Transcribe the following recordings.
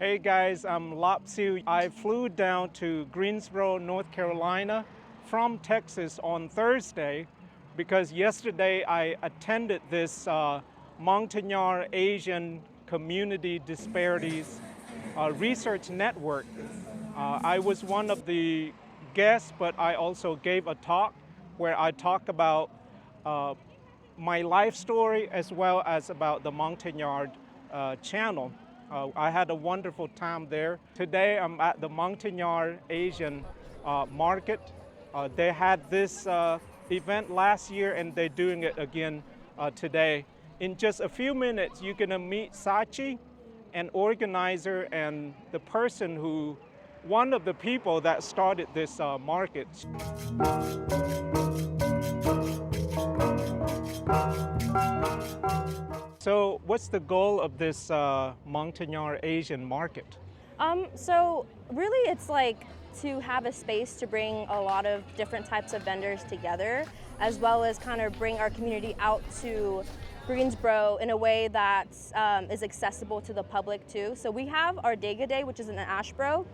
Hey guys, I'm Lapsu. I flew down to Greensboro, North Carolina from Texas on Thursday because yesterday I attended this Montagnard Asian Community Disparities Research Network. I was one of the guests, but I also gave a talk where I talk about my life story as well as about the Montagnard channel. I had a wonderful time there. Today I'm at the Montagnard Asian Market. They had this event last year and they're doing it again today. In just a few minutes, you're gonna meet Sachi, an organizer and the person who, one of the people that started this market. So what's the goal of this Montagnard Asian Market? So really it's like to have a space to bring a lot of different types of vendors together, as well as kind of bring our community out to Greensboro in a way that is accessible to the public too. So we have our Dega Day, which is in Asheboro,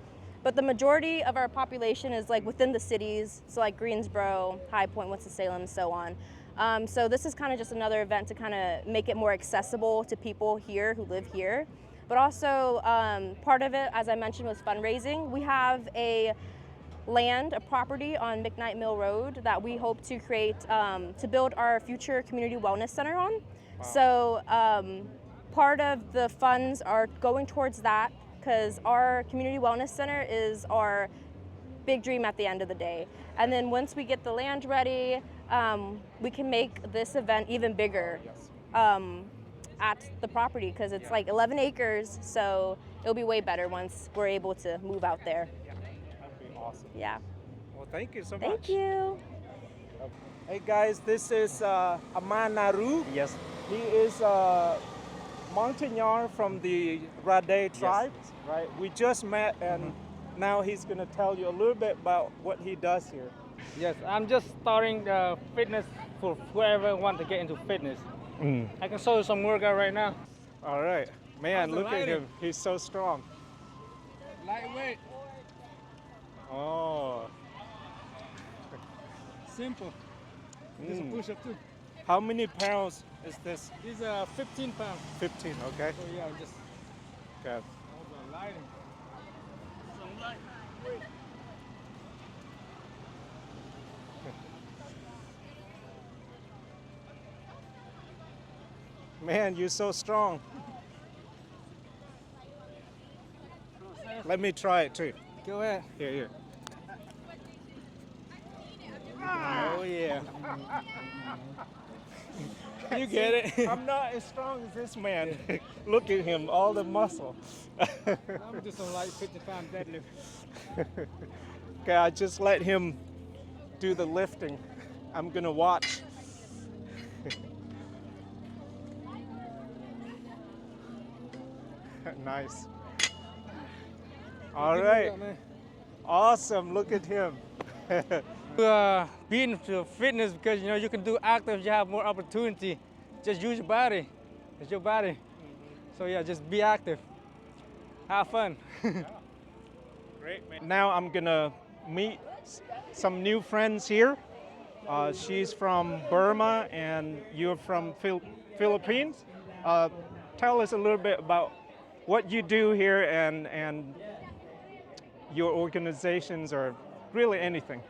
but the majority of our population is like within the cities, so like Greensboro, High Point, Winston-Salem, and so on. So this is kind of just another event to kind of make it more accessible to people here who live here. But also part of it, as I mentioned, was fundraising. We have a property on McKnight Mill Road that we hope to create to build our future community wellness center on. Wow. So part of the funds are going towards that because our community wellness center is our big dream at the end of the day. And then once we get the land ready, we can make this event even bigger at the property because it's like 11 acres, so it'll be way better once we're able to move out there. Yeah, that'd be awesome. Yeah. Well, thank you so much. Thank you. Hey guys, this is Amanaru. Yes. He is Montagnard from the Rade tribe, Yes. right? We just met and now he's going to tell you a little bit about what he does here. Yes, I'm just starting the fitness for whoever want to get into fitness. I can show you some workout right now. All right. Man, How's the look at lighting? him. He's so strong. Lightweight, Oh. simple. Just a push-up too. How many pounds is this? These 15 pounds. 15, okay. So yeah, just Okay. all the lighting. Some lightweight. Man, you're so strong. Let me try it too. Go ahead. Here. Oh yeah. You See, get it. I'm not as strong as this man. Look at him, all the muscle. I'm just on like 50-pound deadlift. Okay, I just let him do the lifting. I'm gonna watch. Nice. All right. Awesome. Look at him. Be into fitness because you can do active. You have more opportunity. Just use your body. It's your body. So yeah, just be active. Have fun. Great, man. Now I'm gonna meet some new friends here. She's from Burma and you're from Philippines. Tell us a little bit about what you do here and your organizations or really anything.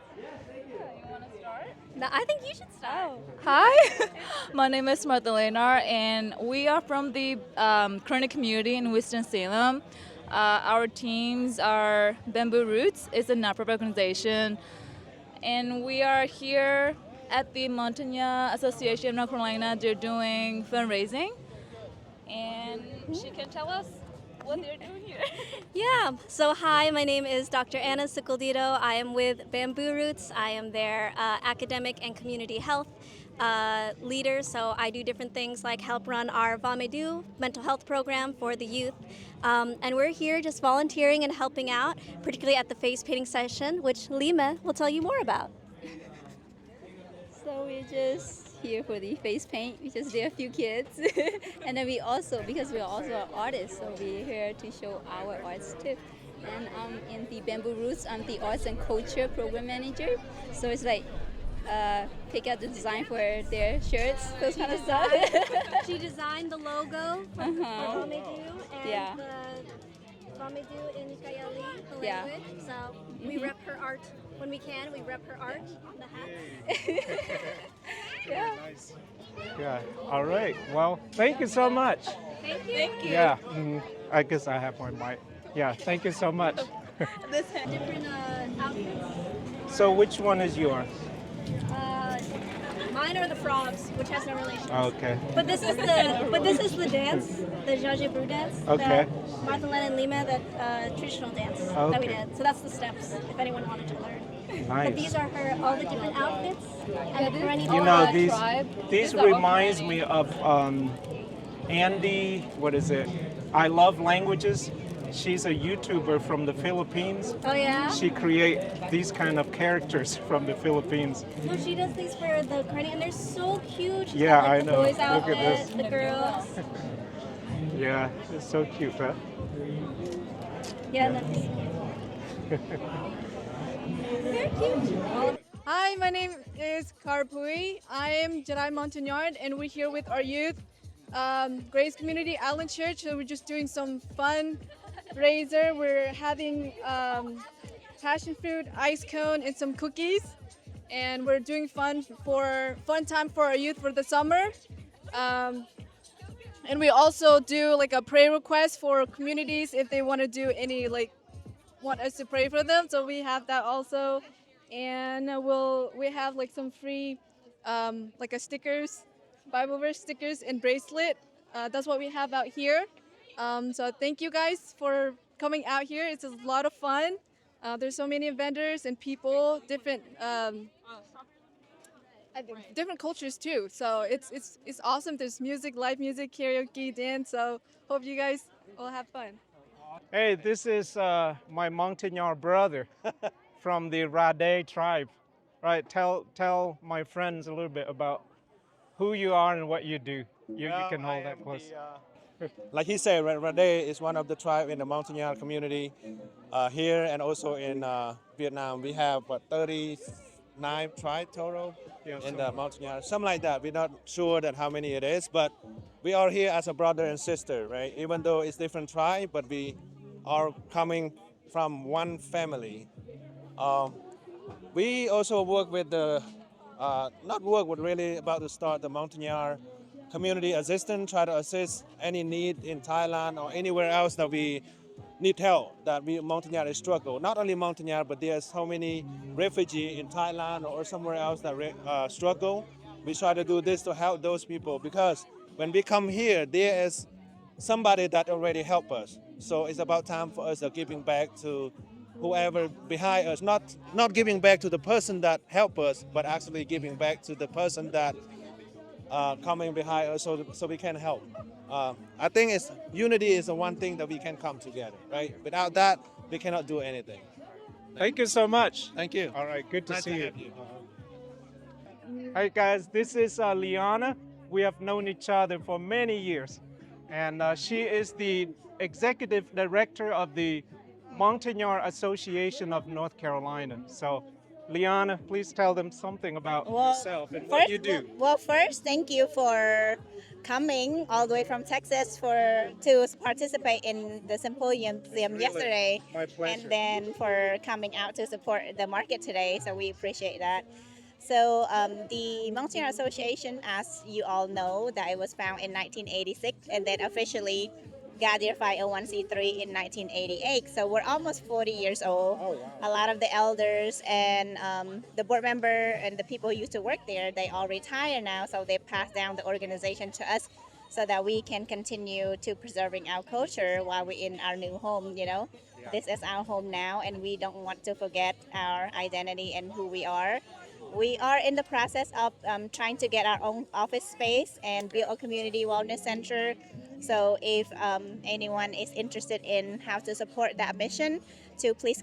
No, I think you should start. Oh. Hi, my name is Martha and we are from the Korean community in Winston-Salem. Our teams are Bamboo Roots. It's a nonprofit organization. And we are here at the Montagnard Association of North Carolina. They're doing fundraising. And she can tell us what they're doing here. Yeah, so hi, my name is Dr. Anna Sicaldito. I am with Bamboo Roots. I am their academic and community health leader, so I do different things like help run our Vamedu mental health program for the youth. And we're here just volunteering and helping out, particularly at the face painting session, which Lima will tell you more about. So we just here for the face paint because there are a few kids. And then we also, because we are also artists, so we're here to show our arts too. And in the Bamboo Roots, I'm the Arts and Culture Program Manager. So it's like pick out the design for their shirts, those kind of stuff. She designed the logo for Bumbre and Yeah. the Bumbre in Kayali, the Yeah. language. So we rep her art when we can. We rep her art on the hats. Yeah. Nice. Yeah. All right. Well, thank you so much. Thank you. Thank you. Yeah. I guess I have my mic. Yeah. Thank you so much. Different outfits. So which one is yours? Mine are the frogs, which has no relation. Okay. But this is the dance, the Jaji Brew dance. Okay. The Martha Len and Lima, that traditional dance that we Okay. did. So that's the steps, if anyone wanted to learn. Nice. But these are all the different outfits. And the Pereni You know, tribe. these reminds me of Andy, what is it? I Love Languages. She's a YouTuber from the Philippines. Oh yeah? She create these kind of characters from the Philippines. No, she does these for the Pereni, and they're so cute. She's Yeah, got, like, I the know. boys' Look at outfit, this. the girls. Yeah, it's so cute, huh? Yeah, that's... They're cute. Hi, my name is Karpui. I am Jedi Montagnard, and we're here with our youth, Grace Community Island Church. So we're just doing some fun raiser. We're having passion fruit, ice cone, and some cookies, and we're doing fun time for our youth for the summer. And we also do like a prayer request for communities if they want to do any want us to pray for them. So we have that also. And we have like some free like a stickers, Bible verse stickers and bracelet. That's what we have out here. So thank you guys for coming out here. It's a lot of fun. There's so many vendors and people, different cultures too. So it's awesome. There's music, live music, karaoke, dance. So hope you guys will have fun. Hey, this is my Montagnard brother from the Rade tribe. Right, tell my friends a little bit about who you are and what you do. You can hold that close. Like he said, Rade is one of the tribe in the Montagnard community here and also in Vietnam. We have 39 tribes total in the Montagnard, something like that. We're not sure that how many it is, but we are here as a brother and sister, right? Even though it's different tribe, but we are coming from one family. We also work with the, not work, but really about to start the Montagnard community assistance, try to assist any need in Thailand or anywhere else that we need help, that Montagnard is struggle. Not only Montagnard, but there's so many refugees in Thailand or somewhere else that struggle. We try to do this to help those people because when we come here, there is somebody that already helped us. So it's about time for us to giving back to whoever behind us, not giving back to the person that helped us, but actually giving back to the person that coming behind us so we can help. I think unity is the one thing that we can come together, right? Without that, we cannot do anything. Thank you so much. Thank you. All right, good to Nice see to you. have you. Hi guys, this is Liana. We have known each other for many years, and she is the executive director of the Montagnard Association of North Carolina. So, Liana, please tell them something about yourself and what you do. Well, first, thank you for coming all the way from Texas to participate in the symposium yesterday. My pleasure. And then for coming out to support the market today. So we appreciate that. So the Montagnard Association, as you all know, that it was founded in 1986 and then officially got their 501c3 in 1988. So we're almost 40 years old. Oh, wow. A lot of the elders and the board member and the people who used to work there, they all retire now. So they passed down the organization to us so that we can continue to preserving our culture while we're in our new home, you know. Yeah. This is our home now, and we don't want to forget our identity and who we are. We are in the process of trying to get our own office space and build a community wellness center. So if anyone is interested in how to support that mission, to please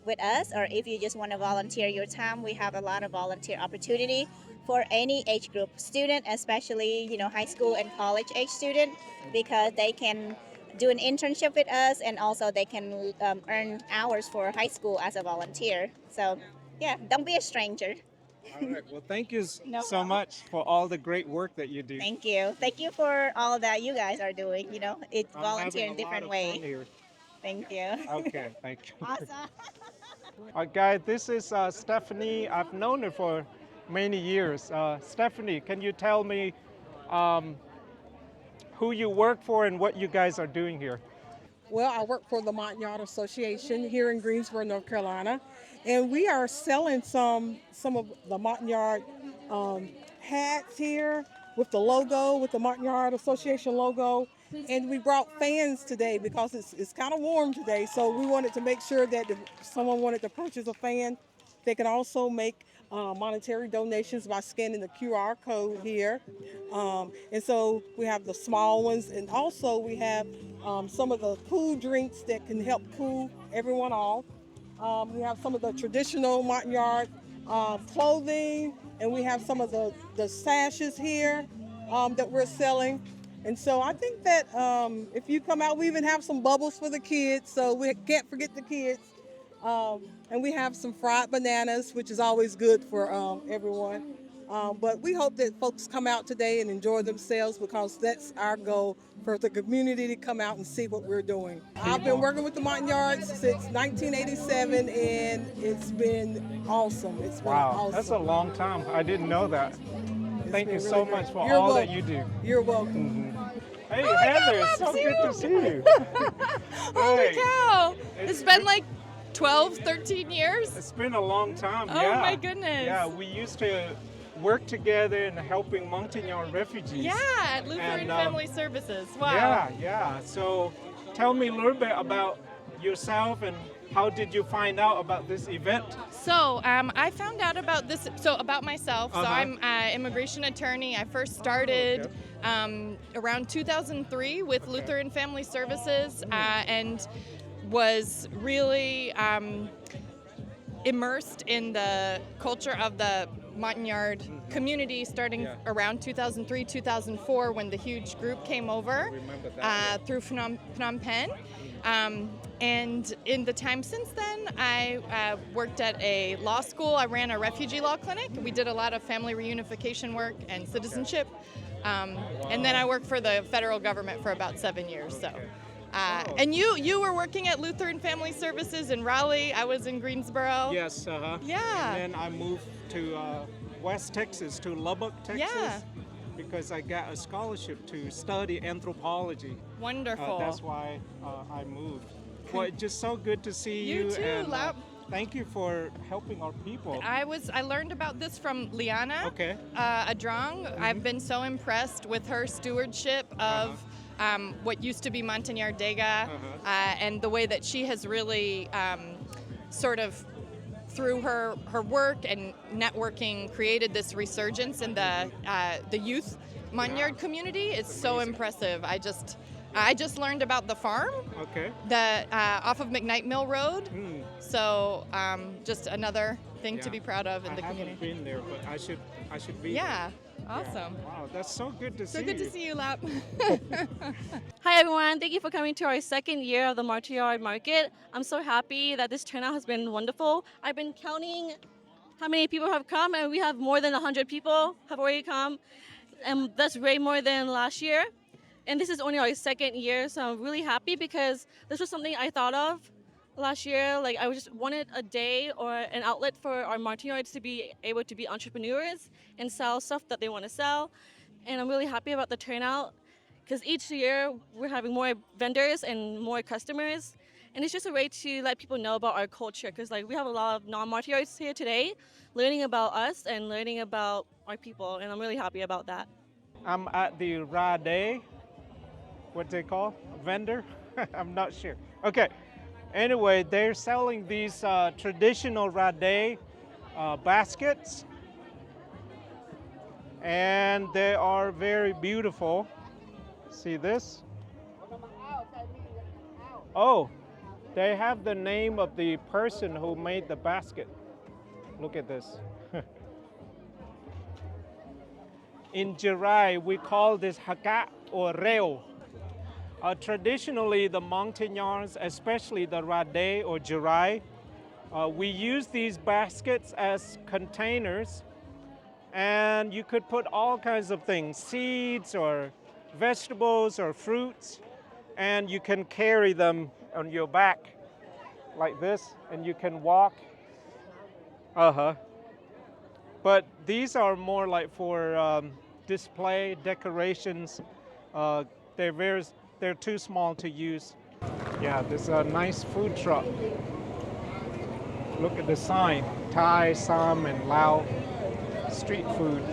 with us, or if you just want to volunteer your time, we have a lot of volunteer opportunity for any age group student, especially high school and college age student, because they can do an internship with us, and also they can earn hours for high school as a volunteer. So yeah, don't be a stranger. All right. Well, thank you No so problem. much for all the great work that you do. Thank you for all that you guys are doing. It's I'm volunteer having in a lot different of way. fun here. Thank you. Okay, thank you. Awesome. Guys, this is Stephanie. I've known her for many years. Stephanie, can you tell me um, who you work for and what you guys are doing here? Well, I work for the Montagnard Association here in Greensboro, North Carolina, and we are selling some of the Montagnard hats here with the logo, with the Montagnard Association logo. And we brought fans today because it's kind of warm today, so we wanted to make sure that if someone wanted to purchase a fan, they can also make monetary donations by scanning the QR code here. And so we have the small ones, and also we have some of the cool drinks that can help cool everyone off. We have some of the traditional Montagnard clothing, and we have some of the sashes here that we're selling. And so I think that if you come out, we even have some bubbles for the kids, so we can't forget the kids. And we have some fried bananas, which is always good for everyone. But we hope that folks come out today and enjoy themselves, because that's our goal, for the community to come out and see what we're doing. I've been working with the Montagnards since 1987, and it's been awesome. It's been Wow, awesome. that's a long time. I didn't know that. Thank you been so really much great. for You're all that welcome. you do. You're welcome. Hey, Heather, it's so good to see you. Holy Hey, cow! It's been like 12, 13 years. It's been a long time. Oh Yeah. my goodness. Yeah, we used to work together in helping Montagnard refugees. Yeah, at Lutheran And, Family Services. Wow. Yeah. So tell me a little bit about yourself and how did you find out about this event? So I found out about this, about myself. So Uh-huh. I'm an immigration attorney. I first started around 2003 with Lutheran Family Services and was really immersed in the culture of the Montagnard community starting around 2003, 2004 when the huge group came over through Phnom Penh. And in the time since then, I worked at a law school. I ran a refugee law clinic. We did a lot of family reunification work and citizenship. And then I worked for the federal government for about 7 years. So, and you were working at Lutheran Family Services in Raleigh. I was in Greensboro. Yes, Yeah. And then I moved to West Texas, to Lubbock, Texas. Yeah. Because I got a scholarship to study anthropology. Wonderful. That's why I moved. Well, it's just so good to see you. You too, and, Lap. thank you for helping our people. I learned about this from Liana Adrong. I've been so impressed with her stewardship of what used to be Montagnard Dega and the way that she has really sort of through her work and networking created this resurgence in the youth Montagnard community. It's so impressive. I just learned about the farm off of McKnight Mill Road. So just another thing to be proud of in the community. I haven't been there, but I should be. Yeah, awesome. Wow, that's so good to see you. So good to see you, Lap. Hi everyone, thank you for coming to our second year of the Montagnard Market. I'm so happy that this turnout has been wonderful. I've been counting how many people have come, and we have more than 100 people have already come, and that's way more than last year. And this is only our second year, so I'm really happy because this was something I thought of last year. Like I just wanted a day or an outlet for our Montagnards to be able to be entrepreneurs and sell stuff that they want to sell. And I'm really happy about the turnout because each year we're having more vendors and more customers. And it's just a way to let people know about our culture because like we have a lot of non-Montagnards here today learning about us and learning about our people, and I'm really happy about that. I'm at the Rade, what they call, vendor? I'm not sure. Okay, anyway, they're selling these traditional Rade baskets, and they are very beautiful. See this? Oh, They have the name of the person who made the basket. Look at this. In Jirai, we call this haka or reo. Traditionally, the Montagnards, especially the Rade or Jirai, we use these baskets as containers, and you could put all kinds of things, seeds or vegetables or fruits, and you can carry them on your back like this, and you can walk. But these are more like for display, decorations. They're too small to use. Yeah, there's a nice food truck. Look at the sign, Thai, Sam, and Lao street food.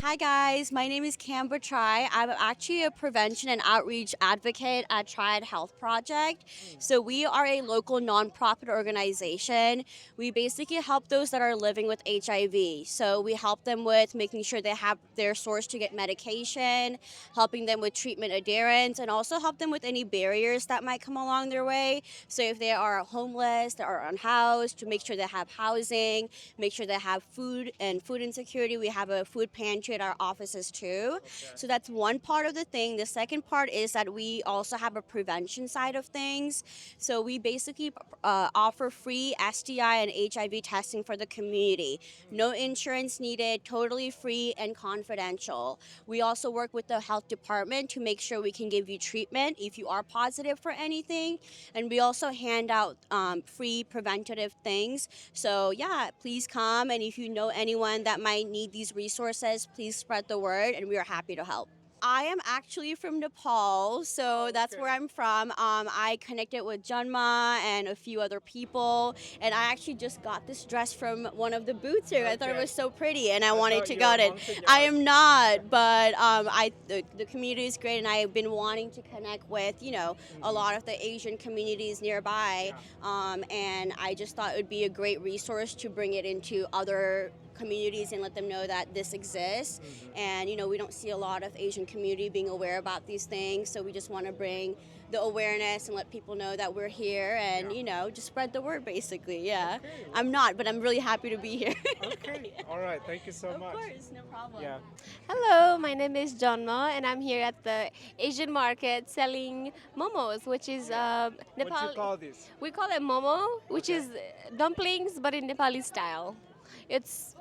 Hi guys, my name is Canberra Tri. I'm actually a prevention and outreach advocate at Triad Health Project. So we are a local nonprofit organization. We basically help those that are living with HIV. So we help them with making sure they have their source to get medication, helping them with treatment adherence, and also help them with any barriers that might come along their way. So if they are homeless, they are unhoused, to make sure they have housing, make sure they have food and food insecurity. We have a food pantry at our offices too. So that's one part of the thing. The second part is that we also have a prevention side of things. So we basically offer free STI and HIV testing for the community. No insurance needed, totally free and confidential. We also work with the health department to make sure we can give you treatment if you are positive for anything. And we also hand out free preventative things. So yeah, please come. And if you know anyone that might need these resources, please spread the word, and we are happy to help. I am actually from Nepal, so that's where I'm from. I connected with Janma and a few other people, and I actually just got this dress from one of the booths here. I thought it was so pretty, and I wanted to get it. I am not, but the community is great, and I've been wanting to connect with, a lot of the Asian communities nearby, and I just thought it would be a great resource to bring it into other communities and let them know that this exists. And we don't see a lot of Asian community being aware about these things, so we just want to bring the awareness and let people know that we're here, and just spread the word basically. Yeah. Okay. I'm not, but I'm really happy to be here. Okay. All right, thank you so much. Of course, no problem. Yeah. Hello, my name is Janma, and I'm here at the Asian Market selling momos, which is Nepali. What do you call this? We call it momo, which is dumplings but in Nepali style. It's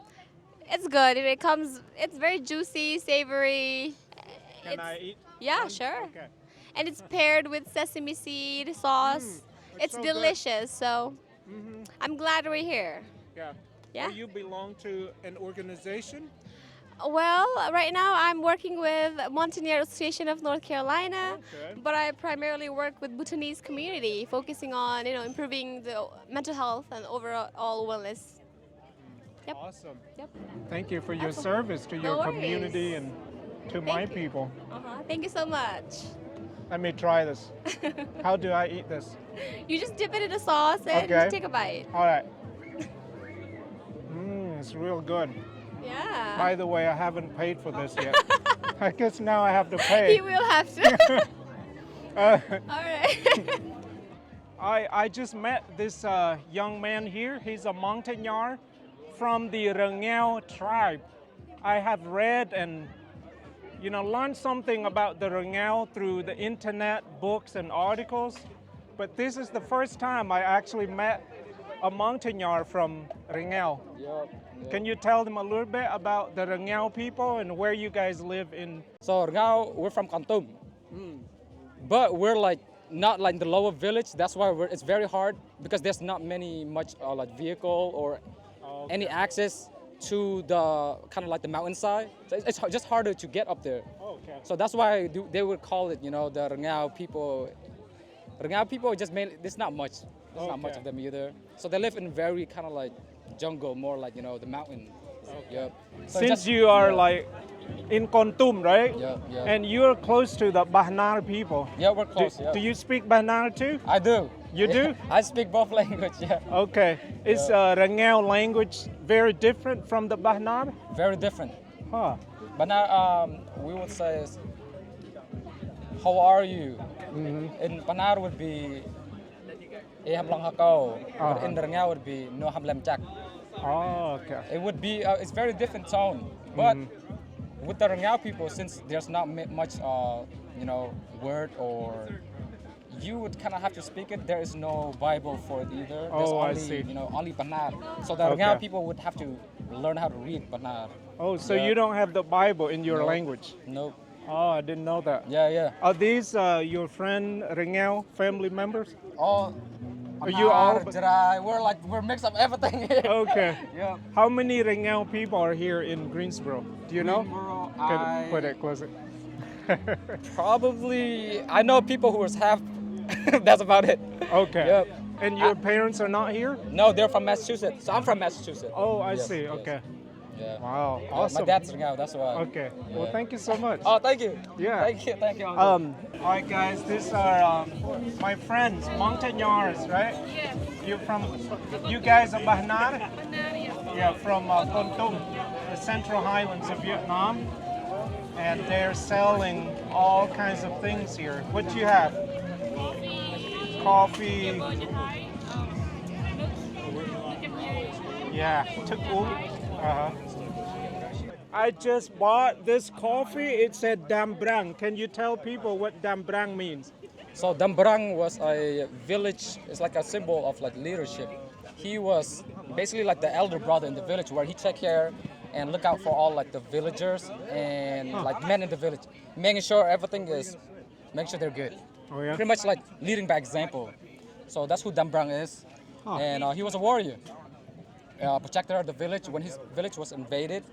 good. It's very juicy, savory. Can I eat? Yeah, one? sure. Okay. And it's paired with sesame seed sauce. It's so delicious. So I'm glad we're here. Yeah. Yeah. Do you belong to an organization? Well, right now I'm working with Montagnard Association of North Carolina, but I primarily work with Bhutanese community, focusing on improving the mental health and overall wellness. Yep. Awesome. Yep. Thank you for your service to your community and to my people. Thank you so much. Let me try this. How do I eat this? You just dip it in a sauce and take a bite. All right. It's real good. Yeah. By the way, I haven't paid for this yet. I guess now I have to pay. You will have to. All right. I just met this young man here. He's a Montagnard from the Rangel tribe. I have read and learned something about the Rangel through the internet, books and articles, but this is the first time I actually met a Montagnard from Rangel. Can you tell them a little bit about the Rangel people and where you guys live in? So Rangel, we're from Kontum, but we're not like the lower village. That's why it's very hard because there's not much vehicle or any access to the kind of like the mountainside. So it's just harder to get up there. Okay. So that's why they would call it, the Rangel people. Rangel people just mainly, there's not much. There's not much of them either. So they live in very kind of like jungle, more like, the mountain. Okay. Yep. So Since you are like in Kontum, right? Yeah. And you're close to the Bahnar people. Yeah, we're close. Do you speak Bahnar too? I do. You do? I speak both languages, yeah. Okay. Is Rangel language very different from the Bahnar? Very different. Huh. Bahnar, we would say, how are you? In Panar would be Eham Lang Hako, but in Rengao would be No Ham Lem Chak. Oh, okay. It would be, it's very different tone. But with the Rengao people, since there's not much, you know, word or you would kind of have to speak it. There is no Bible for it either. There's Oh, only, I see. you know, only Panar. So the Okay. Rengao people would have to learn how to read Panar. Oh, so Yeah. you don't have the Bible in your Nope. language? Nope. Oh, I didn't know that. Yeah, yeah. Are these your friend Rengao family members? Oh, Are you all? We're mixed up everything here. Okay. Yeah. How many Rengao people are here in Greensboro? Do you know? Greensboro, Can put it closer. Probably, I know people who was half. That's about it. Okay. Yep. And your parents are not here? No, they're from Massachusetts. So I'm from Massachusetts. Oh, I Yes, see. yes. Okay. Yeah. Wow. My Awesome. dad's Rengao, that's why. Okay. Well, Yeah. thank you so much. Oh, thank you. Yeah. Thank you. All right, guys. These are my friends, Montagnards, right? Yeah. You guys are Bahnar? Yeah, from Kon Tum, the Central Highlands of Vietnam, and they're selling all kinds of things here. What do you have? Coffee. Yeah, thức uống. I just bought this coffee. It said Dam Brang. Can you tell people what Dam Brang means? So Dambrang was a village, it's like a symbol of like leadership. He was basically like the elder brother in the village where he take care and look out for all like the villagers and like men in the village, making sure they're good. Oh yeah? Pretty much like leading by example. So that's who Dambrang is. And he was a warrior, protector of the village. When his village was invaded,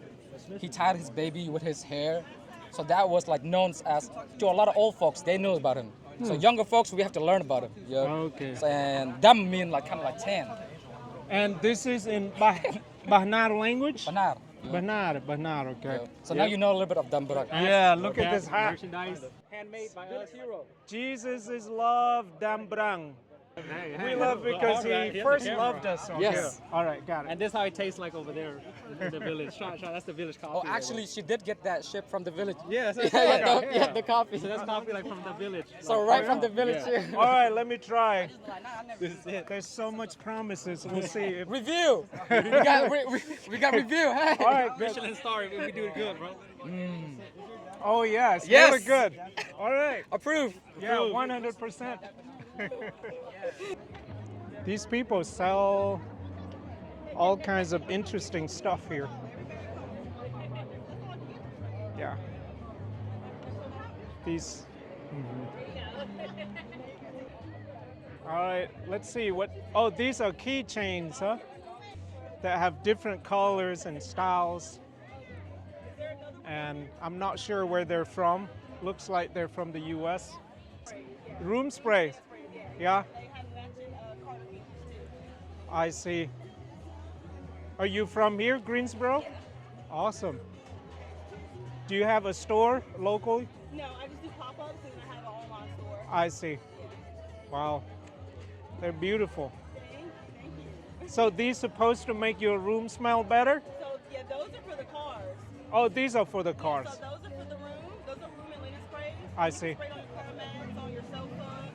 he tied his baby with his hair. So that was like known as, to a lot of old folks, they knew about him. So younger folks, we have to learn about him. Yeah. Okay. So, and Dam mean like kind of like tan. And this is in Bahnar language? Bahnar. Bahnar, okay. Yeah. So now you know a little bit of Dambrang. Yeah, look at this hat. Merchandise. Handmade by us. Jesus is love, Dambrang. We love because he first loved us. Okay. Yes. All right, got it. And this is how it tastes like over there in the village. Try, that's the village coffee. Oh, actually, she did get that ship from the village. Yeah, that's The coffee. So that's coffee like from the village. So right from the village. All right, let me try. This is it. There's so much promises. We'll see. If... Review. we got review. Hey. All right, good. Michelin star if we do it good, bro. Oh yes, Yes. really good. All right. Approve. Yeah, 100%. These people sell all kinds of interesting stuff here. Yeah. These. All right, let's see what. Oh, these are keychains, huh? That have different colors and styles. And I'm not sure where they're from. Looks like they're from the US. Room spray. Yeah. I see. Are you from here, Greensboro? Awesome. Do you have a store locally? No, I just do pop-ups and I have an online store. I see. Wow. They're beautiful. So these supposed to make your room smell better? So yeah, those are for the cars. Oh, these are for the cars. So those are for the room. Those are room and linen sprays. I see. Spray on your car mats, on your sofa.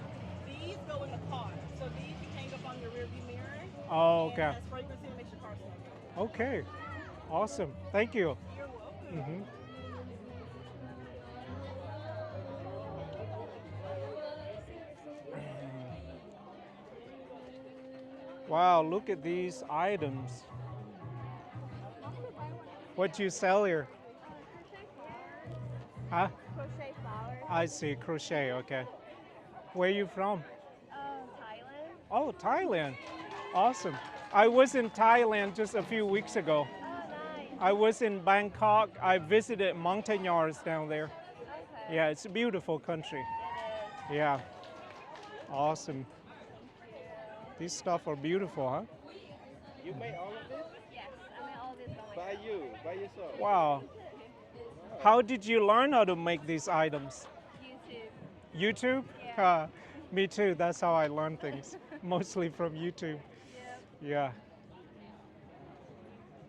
These go in the car. So these you hang up on your rearview mirror. Oh, okay. And that's fragrance and makes your car smell good. Okay. Awesome. Thank you. You're welcome. Mhm. Wow, look at these items. What you sell here? Huh? Crochet flowers. I see, crochet, okay. Where are you from? Thailand. Oh, Thailand. Awesome. I was in Thailand just a few weeks ago. Oh, nice. I was in Bangkok. I visited Montagnards down there. Okay. Yeah, it's a beautiful country. Yeah. Awesome. These stuff are beautiful, huh? You made all of this? Yes, I made all this By you, by yourself? Wow. How did you learn how to make these items? YouTube. YouTube? Yeah. Me too. That's how I learn things. Mostly from YouTube. Yeah.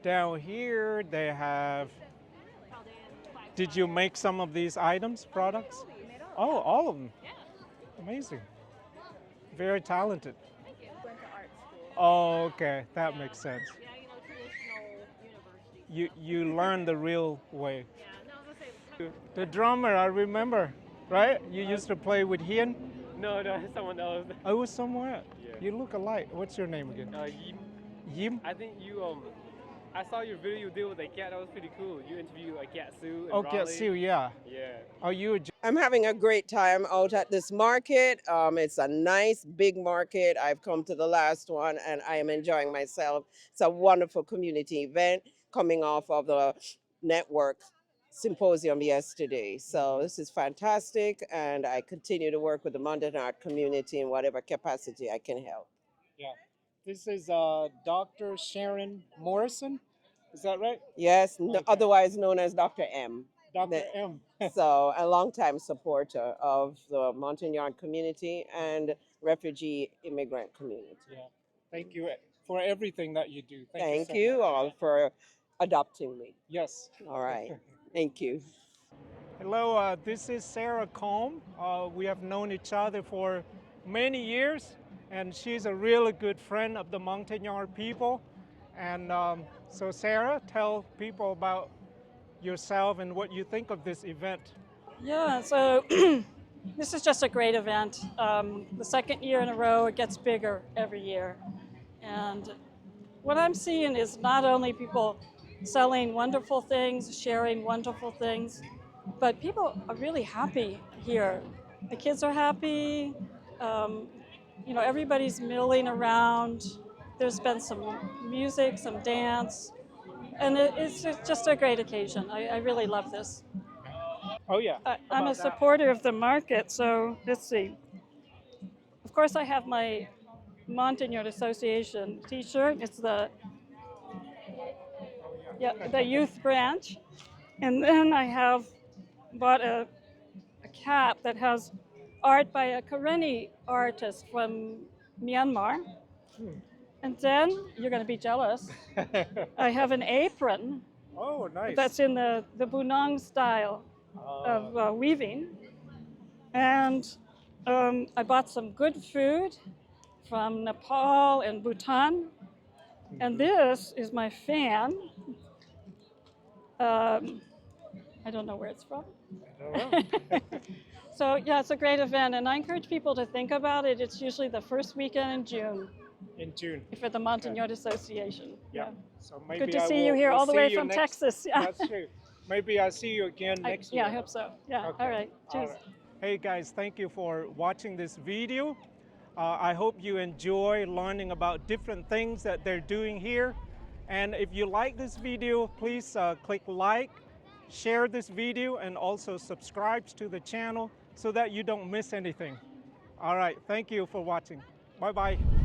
Down here they have. Did you make some of these items, products? Oh, all of them? Yeah. Amazing. Very talented. Thank you. Went to art school. Oh, okay. That makes sense. Yeah, you know, traditional university. You learn the real way. Yeah, no, I was gonna say. The drummer, I remember, right? You used to play with Hien? No, someone else. I was somewhere. Yeah. You look alike. What's your name again? Yim. Yim? I think you I saw your video you did with a cat. That was pretty cool. You interviewed a cat Sue. Oh, Cat Sue, yeah. Yeah. Are you a I'm having a great time out at this market. It's a nice big market. I've come to the last one and I am enjoying myself. It's a wonderful community event coming off of the network symposium yesterday. So this is fantastic and I continue to work with the Montagnard community in whatever capacity I can help. Yeah. This is Dr. Sharon Morrison. Is that right? Yes, Okay. otherwise known as Dr. M. Dr. M. So a longtime supporter of the Montagnard community and refugee immigrant community. Yeah. Thank you for everything that you do. Thank so you much. all for adopting me. Yes. All right. Thank you. Hello, this is Sarah Combe. We have known each other for many years, and she's a really good friend of the Montagnard people. And so Sarah, tell people about yourself and what you think of this event. Yeah, so this is just a great event. The second year in a row, it gets bigger every year. And what I'm seeing is not only people selling wonderful things, sharing wonderful things, but people are really happy here. The kids are happy. You know, everybody's milling around. There's been some music, some dance, and it's just a great occasion. I really love this. Oh, yeah. I'm a supporter of the market, so let's see. Of course, I have my Montagnard Association t-shirt. It's the youth branch. And then I have bought a cap that has art by a Karenni artist from Myanmar. And then, you're going to be jealous, I have an apron. Oh, nice. That's in the Bunang style of weaving. And I bought some good food from Nepal and Bhutan. And this is my fan. I don't know where it's from. So yeah, it's a great event, and I encourage people to think about it. It's usually the first weekend in June. In June. For the Montagnard Association. Yeah. So maybe good to see you here all the way from Texas. Yeah. That's true. Maybe I'll see you again next year. Yeah, I hope so. Yeah. Okay. All right. Cheers. All right. Hey guys, thank you for watching this video. I hope you enjoy learning about different things that they're doing here. And if you like this video, please click like, share this video, and also subscribe to the channel so that you don't miss anything. All right, thank you for watching. Bye-bye.